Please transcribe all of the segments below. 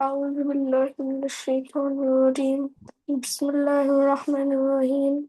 أعوذ بالله من الشيطان الرجيم بسم الله الرحمن الرحيم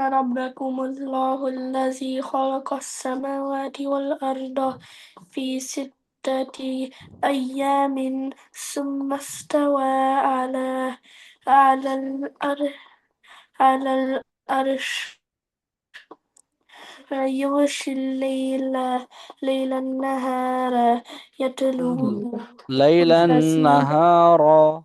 ربكم الله الذي خلق السماوات والأرض في 6 أيام ثم استوى على الأرش على الأرش يغشي ليل النهار يطلبه ليلا حثيثا نهارا।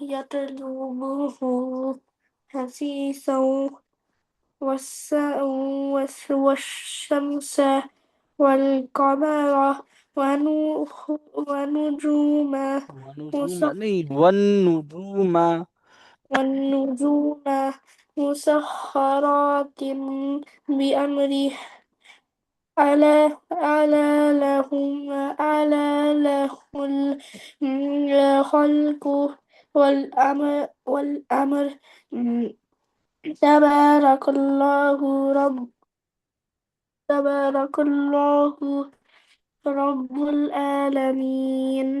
يطلبه حثيثا والشمس والقمر ونجوما ونجوم نہیں، والنجوم والنجوم مسخرات بأمره ألا له الخلق والأمر تبارك الله رب العالمين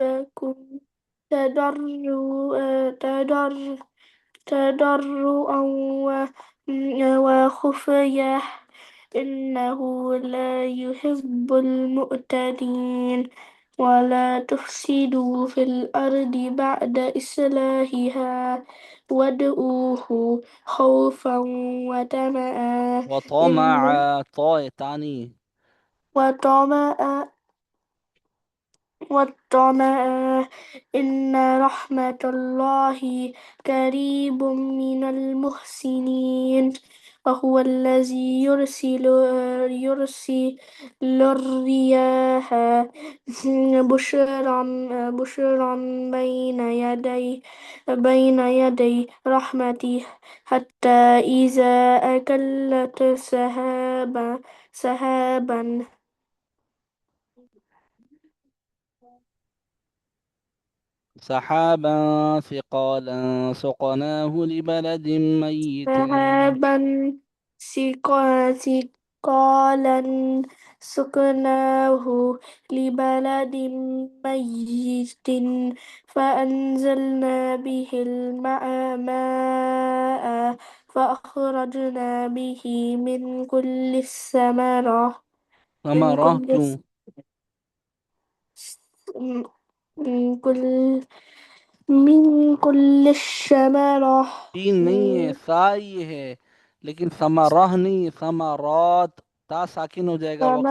ربكم تضرعا وخفيا إنه لا يحب المعتدين ولا تفسدوا في الأرض بعد إصلاحها وادعوه خوفا وطمعا وطمع طاء تعني. وطمعا والطمع إن رحمة الله قريب من المحسنين وهو الذي يرسل الرياح بشرا بين يدي رحمته حتى إذا أكلت سحابا سحابا ثقالا سقناه لبلد ميت. ذهبا ثقالا سقناه لبلد ميت فأنزلنا به الماء فأخرجنا به من كل الثمرة من ثمرات. كل من كل من كل الثمرة تین نہیں ہے، سائی ہے، لیکن ثمرہ نہیں، ثمرات تا ساکن ہو جائے گا وقف میں۔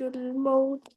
الموت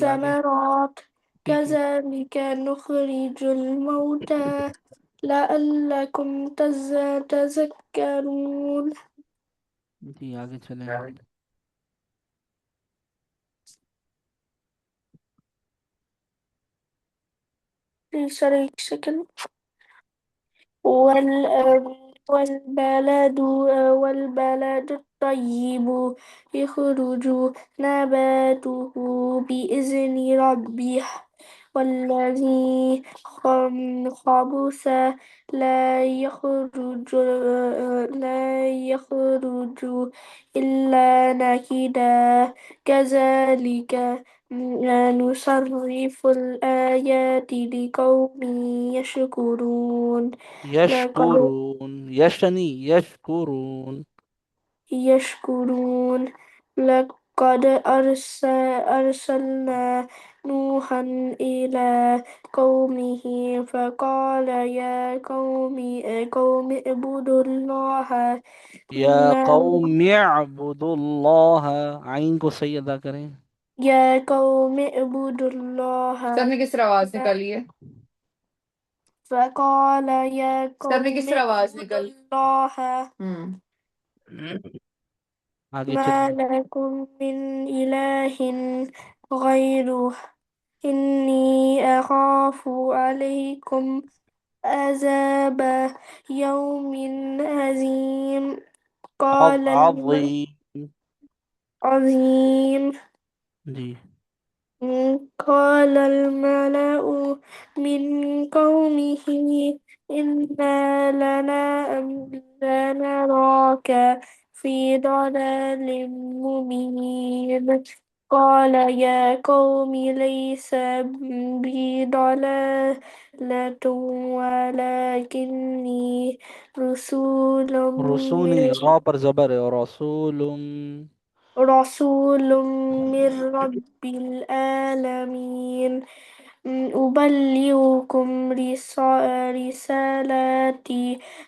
ثمرات ٹھیک ہے كذلك نخرج الموتى لعلكم تذكرون جی آگے چلیں۔ Sorry, second. والبلد الطيب يخرج نباته بإذن ربه والذي خبث لا يخرج إلا نكدا كذلك نصرف الآيات لقوم يشكرون لقد يشكرون، يشني يشكرون. يشكرون لقد أرسلنا نوحا إلى قومه فقال يا قوم اعبدوا الله يا ما قوم اعبدوا الله، عين کو صحیح ادا کریں. يا قوم اعبدوا الله سب نے کس طرح آواز ما نکالی ہے؟ فقال يا سب نے قوم کس طرح آواز اعبدوا نکالی؟ الله آگے ما چلیے. لكم من إله غيره إني أخاف عليكم عذاب يوم عظيم قال عظيم. عظيم جی. قال الملأ من قومه إنا لنراك في ضلال مبين قال يا قوم ليس بي ضلالة ولكني رسول رسونی، من را پر زبر ہے، اور رسول. رسول من رب العالمين أبلغكم رسالات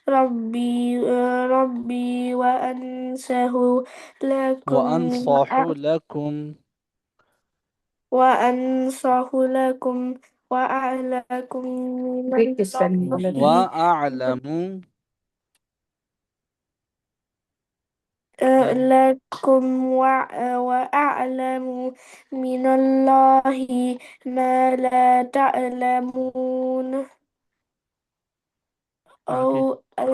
ربي لكم وانصح لكم. وأنصح لكم وأعلكم من دیکھ کس پہننے والا تھا؟ الله واعلم. جی. لكم وأعلم من الله ما لا تعلمون آگے. أو او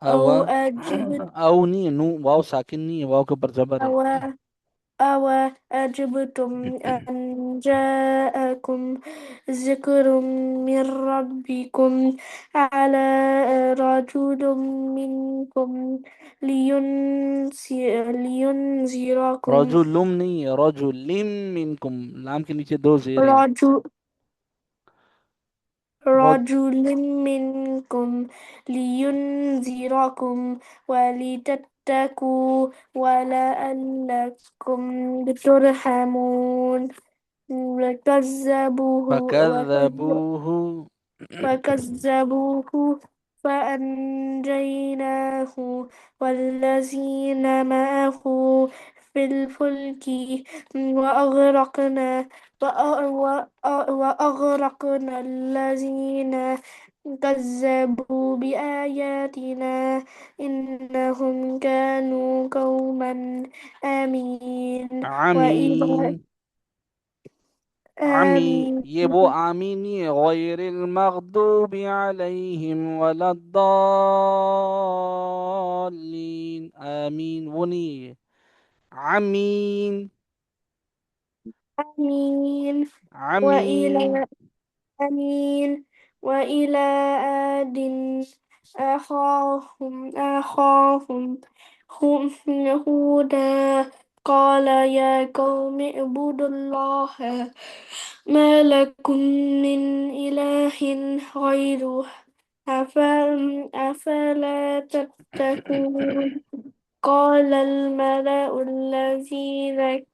أو أجبت او نہیں، نو واو ساکن نہیں ہے، واو کے اوپر زبر ہے. أو أو أجبتم أن جاءكم ذكر من ربكم على رجل منكم لينذركم رجلم نہیں ہے، رجلم منکم، لام کے نیچے دو زیر ہیں. رجل رج رجل منكم لينذركم ولتتقوا ولعلكم ترحمون فكذبوه. فكذبوه فأنجيناه والذين معه في الفلك وأغرقنا وأغرقنا الذين كذبوا بآياتنا إنهم كانوا قوما آمين وإلى عمين. عمي، آمين یہ وہ آمین نہیں ہے، غیر المغضوب علیہم ولا الضالین، آمین وہ نہیں ہے. عمین. آمين عمین. وإلى آمين وإلى عاد أخاهم هم هودا قال يا قوم اعبدوا الله ما لكم من إله غيره أفلا تتقون قال الملأ الذين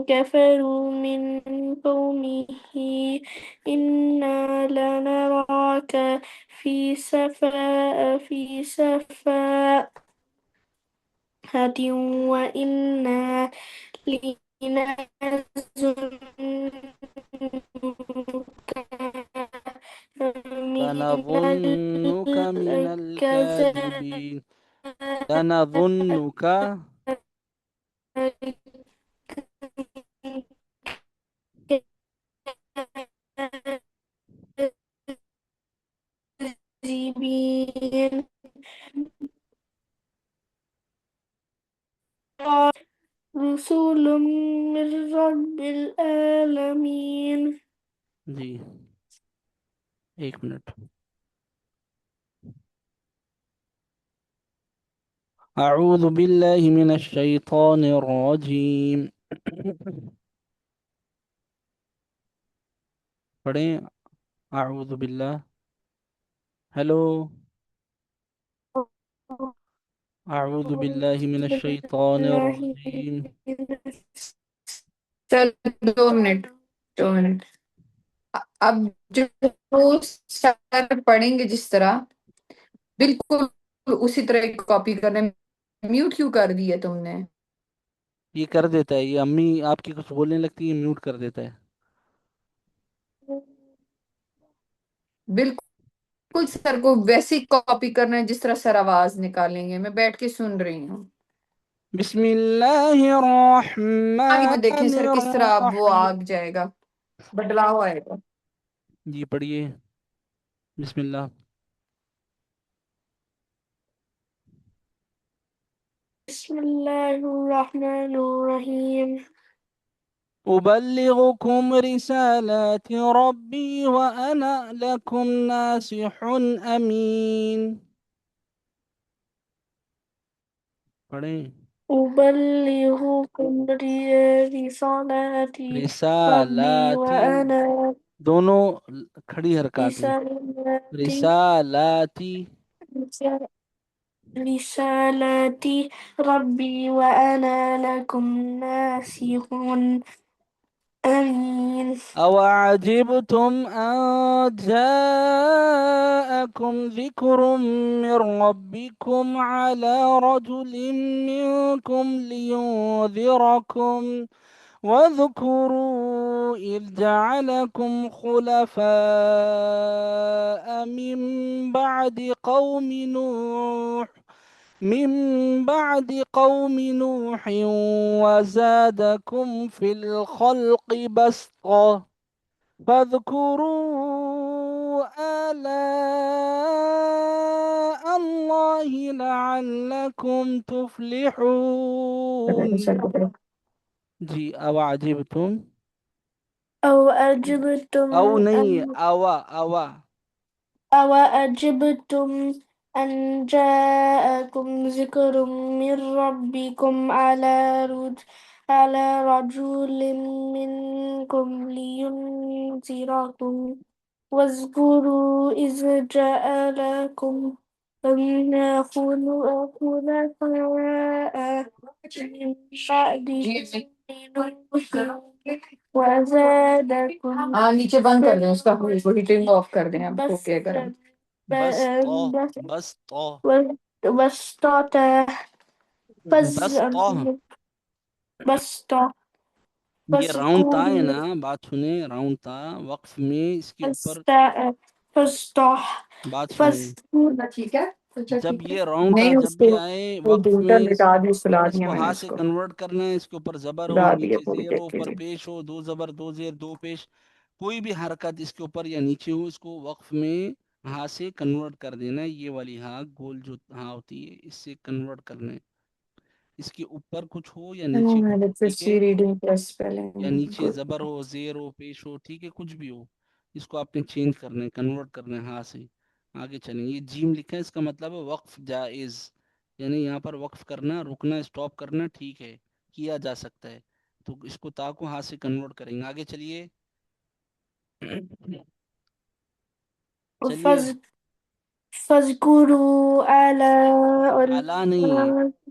كفروا من قومه إنا لنراك في سفاهة وإنا لنظنك من لنظنك من الكاذبين الكاذبين. لنظنك. رسول من رب العالمين جی، ایک منٹ. أعوذ بالله من الشيطان الرجيم. پڑھیں اعوذ باللہ. ہیلو. اعوذ باللہ من الشیطان بالله الرجیم. چل 2 منٹ 2 منٹ. اب جو سر پڑھیں گے جس طرح بالکل اسی طرح کاپی کرنے. میوٹ کیوں کر دی ہے تم نے؟ یہ کر دیتا ہے، یہ امی آپ کی کچھ بولنے لگتی ہے میوٹ کر دیتا ہے. بالکل سر کو ویسے ہی کاپی کرنا ہے جس طرح سر آواز نکالیں گے. میں بیٹھ کے سن رہی ہوں. بسم اللہ آگے وہ دیکھیں الرحمن سر کس طرح اب وہ الرحیم. آگ جائے گا، بدلاؤ آئے گا. جی پڑھیے. بسم اللہ. بسم الله الرحمن الرحيم. أبلغكم رسالات ربي وأنا لكم ناصح أمين. پڑھیں. أبلغكم رسالات ربي رسالاتی، وأنا دونوں کھڑی حرکات میں. رسالات رسالاتی. رسالات ربي وأنا لكم ناصح أمين. أوعجبتم أن جاءكم ذكر من ربكم على رجل منكم لينذركم واذكروا إذ جعلكم خلفاء من بعد قوم نوح وزادكم في الخلق بسطة فاذكروا آلاء الله لعلكم تفلحون. جی أوعجبتم، أو أجبتم أو نہیں أن أوا. أوأجبتم أن جاءكم ذكر من ربكم على رجل منكم لينذركم واذكروا إذ جاءكم خلفاء من بعد نوح وزادكم ہاں نیچے بند کر دیں اس کا، وہ ہیٹنگ آف کر دیں. اب ہو گیا گرم. بسطة. بسطة بسطة. بسطة یہ راؤنڈ تا ہے نا، فاذكروا بات سنیں. راؤنڈ تا وقف میں اس کے اوپر فاذكروا بات سنیں. ٹھیک ہے جب یہ راؤنڈ تا نہیں جب اس کو بھی آئے وقف ڈیٹا میں لٹا دی، سلا اس دیا کو میں نے ہاتھ اس سے کو کنورٹ کرنا ہے. اس کے اوپر زبر ہو، سلا دیا نیچے پوری زیر ہو، دیکھ اوپر لیجیے. پیش ہو، دو زبر دو زیر دو پیش، کوئی بھی حرکت اس کے اوپر یا نیچے ہو، اس کو وقف میں ہاتھ سے کنورٹ کر دینا ہے. یہ والی ہاں گول جو ہاں ہوتی ہے اس سے کنورٹ کرنا ہے. اس کے اوپر کچھ ہو یا نیچے ہو، ٹھیک ہے، ریڈنگ پلس پہلے یا نیچے زبر ہو، زیر ہو، پیش ہو، ٹھیک ہے، کچھ بھی ہو، اس کو آپ نے چینج کرنا ہے، کنورٹ کرنا ہے ہاتھ سے. آگے چلیں. یہ جیم لکھا ہے، اس کا مطلب ہے وقف جائز، یعنی یہاں پر وقف کرنا، رکنا، اسٹاپ کرنا ٹھیک ہے، کیا جا سکتا ہے. تو اس کو تا کو ہاتھ سے کنورٹ کریں گے. آگے چلیے. چلیے. فاذكروا اعلیٰ نہیں ہے،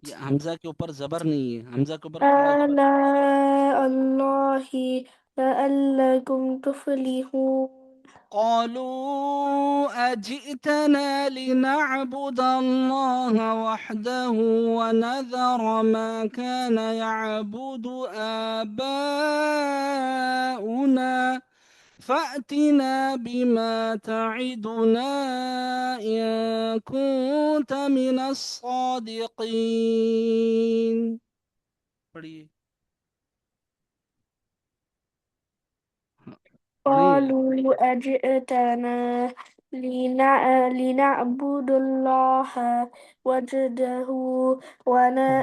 یہ حمزہ کے اوپر زبر نہیں ہے، حمزہ کے اوپر کھڑا زبر. آلاء الله لعلكم تفلحون. قالوا أجئتنا لنعبد الله وحده ونذر ما كان يعبد آباؤنا فأتنا بما تعدنا إن كنت من الصادقين. پڑھیے. پڑھیں. قالوا أجئتنا لنعبد الله وحده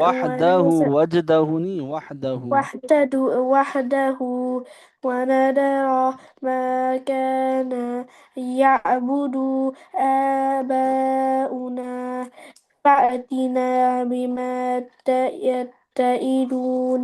وحده، وجده نہیں، وحده. وحده ونذر ما كان يعبد آباؤنا فأتنا بما تعيدون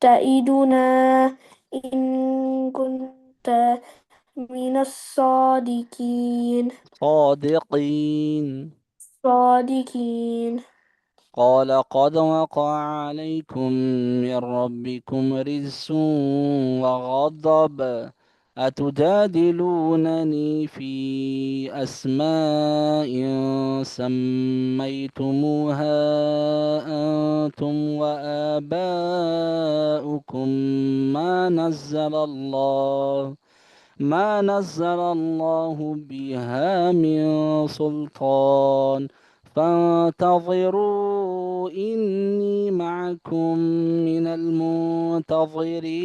تعيدون إن كنت من الصادقين صادقين। صادقين. قال قد وقع عليكم من ربكم رجس وغضب، أتجادلونني في أسماء سميتموها أنتم وآباؤكم ما نزل الله بها من سلطان، فانتظروا إني معكم من المنتظرين।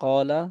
قال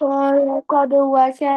قال قد وقع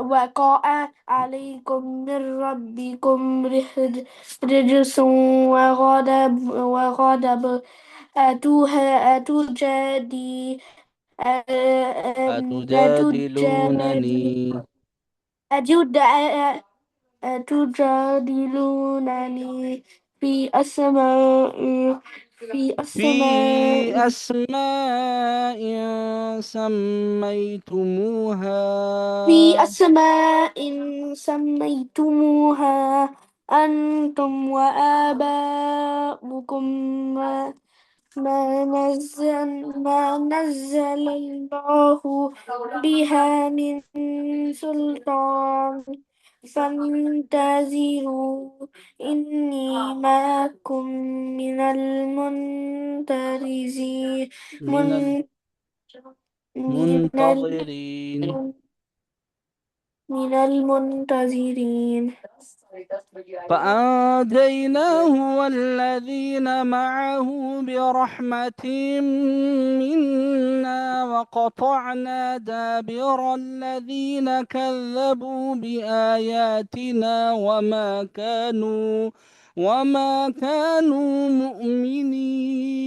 وقع عليكم من ربكم رجس وغضب أتجادي أتجادلونني أتجادل أتجادلونني في أسماء في في أسماء أسماء سميتموها في أسماء سميتموها أنتم وآباؤكم ما نزل الله بها من سلطان، فانتظروا إني معكم من المنتظرين من من من المنتظرين. من المنتظرين. فأنجيناه والذين معه برحمة منا، وقطعنا دابر الذين كذبوا بآياتنا وما كانوا مؤمنين।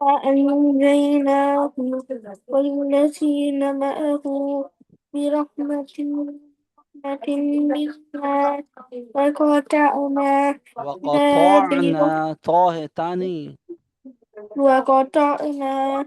وأنجيناه والذين معه برحمة منا وقطعنا دابر وقطعنا طه تاني وقطعنا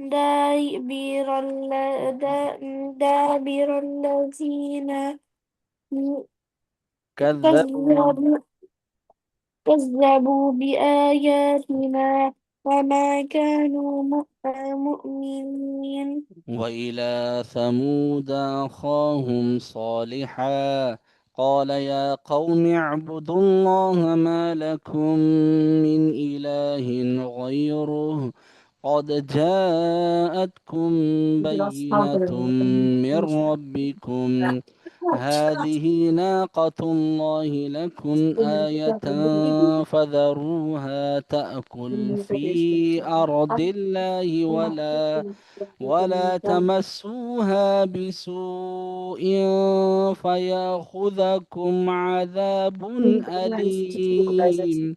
دابر دابر الذين كذبوا كذبوا كذبوا بآياتنا وما كانوا مؤمنين. وإلى ثمود أخاهم صالحا قال يا قوم اعبدوا الله ما لكم من إله غيره قد جاءتكم بينة من ربكم، هذه ناقة الله لكم آية فذروها تأكل في أرض الله ولا تمسوها بسوء فياخذكم عذاب أليم।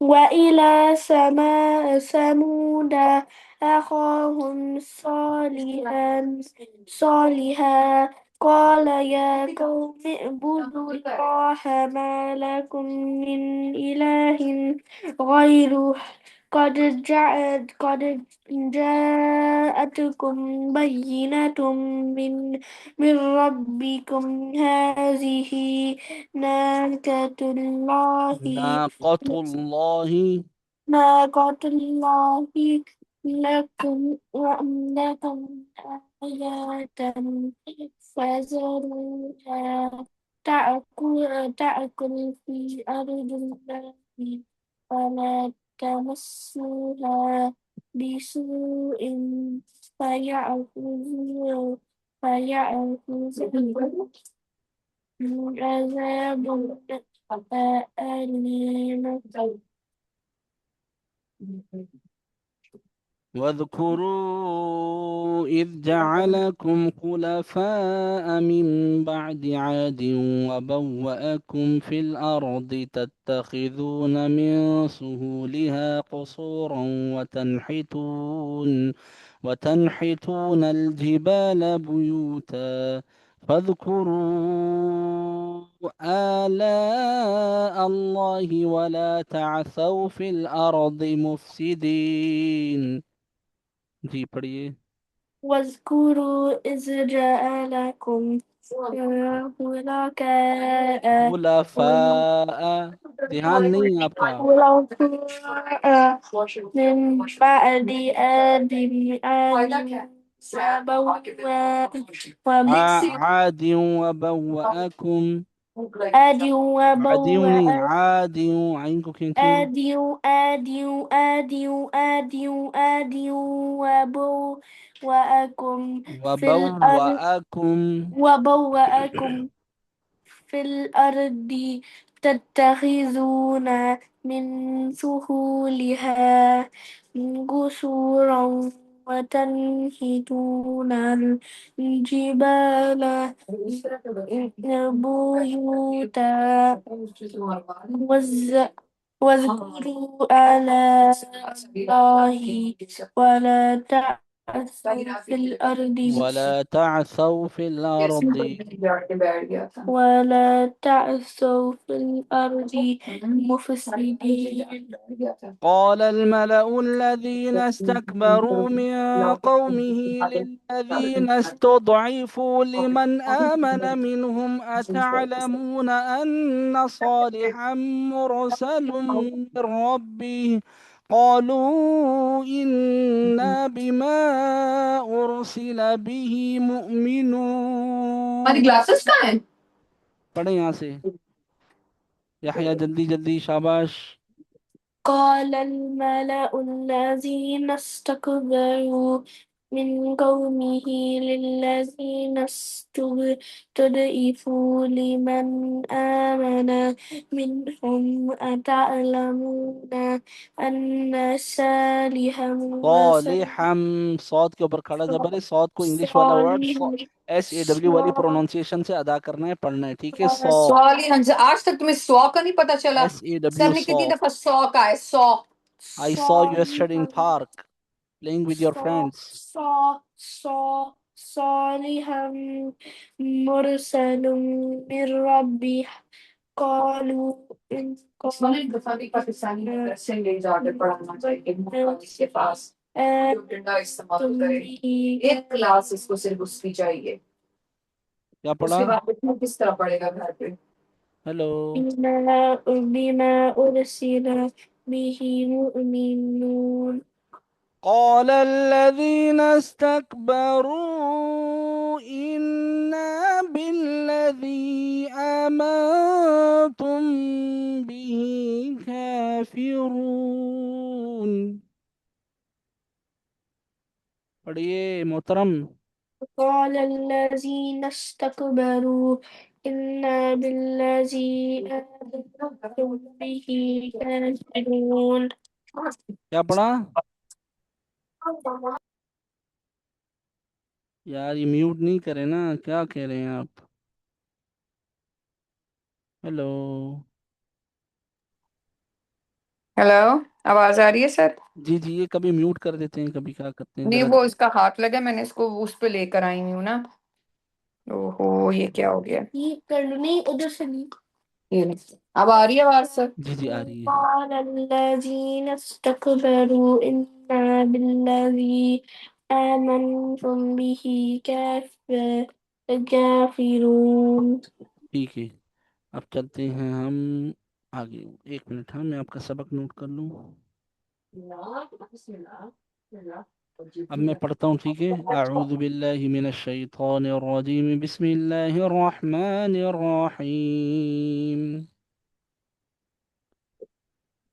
وإلى ثمود أخاهم صالحا قال يا قوم اعبدوا الله ما لكم من إله غيره قد جاءتكم بينة من ربكم، هذه ناقة الله ناقة الله ناقة الله لكم آية فذروها تأكل في أرض الله ولا تمسوها بسوء فيأخذكم عذاب أليم. واذكروا إذ جعلكم خلفاء من بعد عاد وبوأكم في الأرض تتخذون من سهولها قصورا وتنحتون الجبال بيوتا فاذكروا آلاء الله ولا تعثوا في الأرض مفسدين. جی پڑھیے. واذكروا إذ جعلكم خلفاء خلفاء. دھیان نہیں آپ کا. من بعد عاد وبوأكم. آد عادیوں نہیں، وبوأ عادیوں، عین کو کھینچیں. وبوأكم في الأرض وبوأكم. وبوأكم في الأرض تتخذون من سهولها قصورا وتنحتون الجبال بيوتا واذكروا آلاء الله ولا تعثوا في الأرض ولا تعثوا في الأرض. ولا تعثوا في الأرض مفسدين. قال الملأ الذين استكبروا من قومه للذين استضعفوا لمن آمن منهم أتعلمون أن صالحا مرسل من ربه قالوا إنا بما أرسل به مؤمنون. ہماری گلاسز کہاں ہیں؟ پڑھیں یہاں سے. یحییٰ جلدی جلدی، شاباش. قال الملأ الذين استكبروا من قومه للذين استضعفوا لمن آمن منهم أتعلمون أن صالحا صالحم، سعود کے اوپر کھڑا زبر ہے. سعود کو انگلش والا ورڈ SAW والی پروننسیشن سے ادا کرنا ہے، پڑھنا ہے، ٹھیک ہے. سوال ہی آج تک تمہیں سو کا نہیں پتا چلا؟ سر SAW نے سو. کتنی دفعہ سو کا ہے؟ سو. I saw you yesterday in park playing with your friends. صالحا مرسل من ربه قالوا إن پاکستانی مدرسے لے جا کے پڑھانا چاہیے مفتی کے پاس، جو ڈنڈا استعمال کرے. ایک کلاس اس کو صرف اس کی چاہیے. کیا اس پڑھا؟ کے بعد اتنا کس طرح پڑھے گا گھر پہ؟ ہیلو. بما أرسل به مؤمنون. قال الذين استكبروا إنا بالذي آمنتم به كافرون. پڑھیے محترم. قال الذين استكبروا إنا بالذي آمنتم به كافرون. کیا پڑھا یار؟ یہ میوٹ نہیں کرے نا، کیا کہہ رہے ہیں آپ؟ ہیلو. ہیلو، آواز آ رہی ہے سر؟ جی جی، یہ کبھی میوٹ کر دیتے ہیں، کبھی کیا کرتے ہیں نہیں، ذرا. وہ اس کا ہاتھ لگا، میں نے اس کو اس پہ لے کر آئی ہوں نا. اوہو، یہ کیا ہو گیا؟ یہ کر لو، نہیں ادھر سے نہیں. یہ نہیں. اب آ رہی ہے آواز سر؟ جی جی آ رہی ہے. قال الذين استكبروا إنا بالذي آمنتم به كافرون. ٹھیک ہے، اب چلتے ہیں ہم آگے. ایک منٹ، ہاں میں آپ کا سبق نوٹ کر لوں. اب میں پڑھتا ہوں، ٹھیک ہے. اعوذ باللہ من الشیطان الرجیم، بسم اللہ الرحمن الرحیم.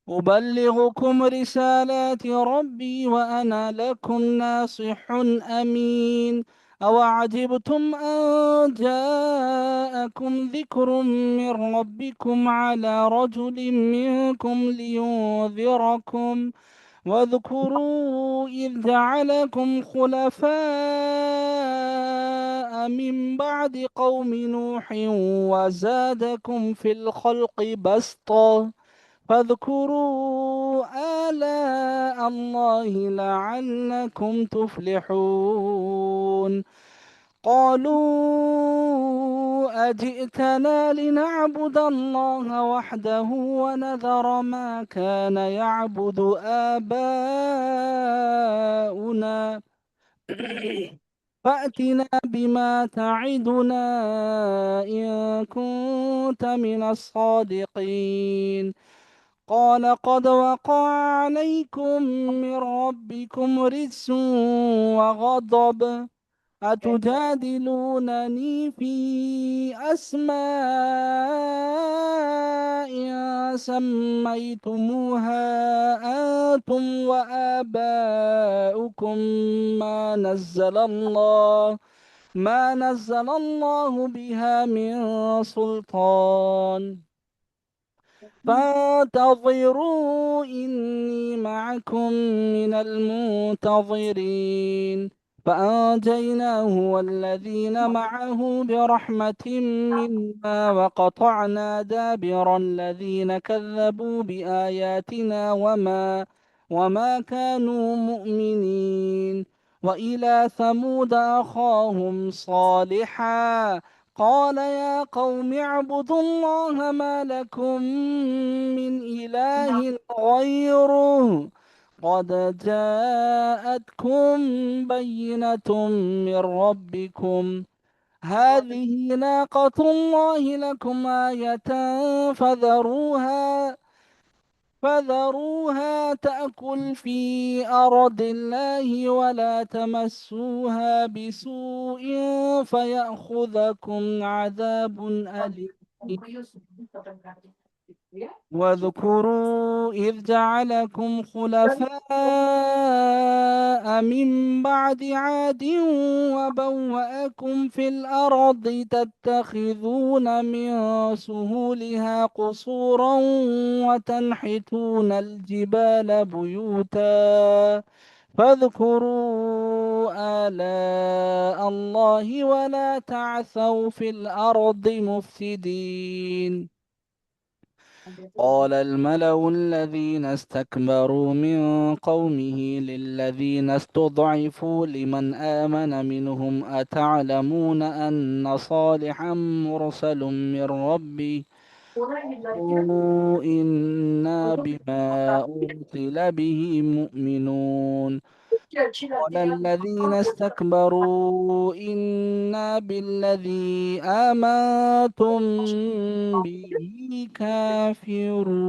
أبلغكم رسالات ربي وأنا لكم ناصح أمين. أوعجبتم أن جاءكم ذكر من ربكم على رجل منكم لينذركم واذكروا إذ جعلكم خلفاء من بعد قوم نوح وزادكم في الخلق بسطا فاذكروا آلاء الله لعلكم تفلحون قالوا أجئتنا لنعبد الله وحده ونذر ما كان يعبد آباؤنا فأتنا بما تعدنا إن كنت من الصادقين قال قد وقع عليكم من ربكم رجس وغضب أتجادلونني في أسماء سميتموها أنتم وآباؤكم ما نزل الله بها من سلطان فانتظروا إني معكم من المنتظرين فأنجيناه والذين معه برحمة منا وقطعنا دابر الذين كذبوا بآياتنا وما كانوا مؤمنين وإلى ثمود أخاهم صالحا قال يا قوم اعبدوا الله ما لكم من إله غيره قد جاءتكم بينة من ربكم هذه ناقة الله لكم آية فذروها تأكل في أرض الله ولا تمسوها بسوء فيأخذكم عذاب أليم واذكروا إذ جعلكم خلفاء من بعد عاد وبوأكم في الأرض تتخذون من سهولها قصورا وتنحتون الجبال بيوتا فاذكروا آلاء الله ولا تعثوا في الأرض مفسدين قال الملأ الذين استكبروا من قومه للذين استضعفوا لمن آمن منهم أتعلمون أن صالحا مرسل من ربه قالوا إنا بما أرسل به مؤمنون قال الذين استكبروا إنا بالذي آمنتم به كافرون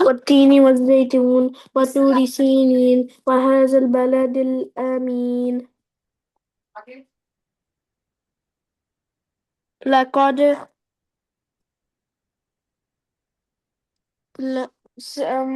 والتين والزيتون وطور سينين وهذا البلد الآمين لقد ل...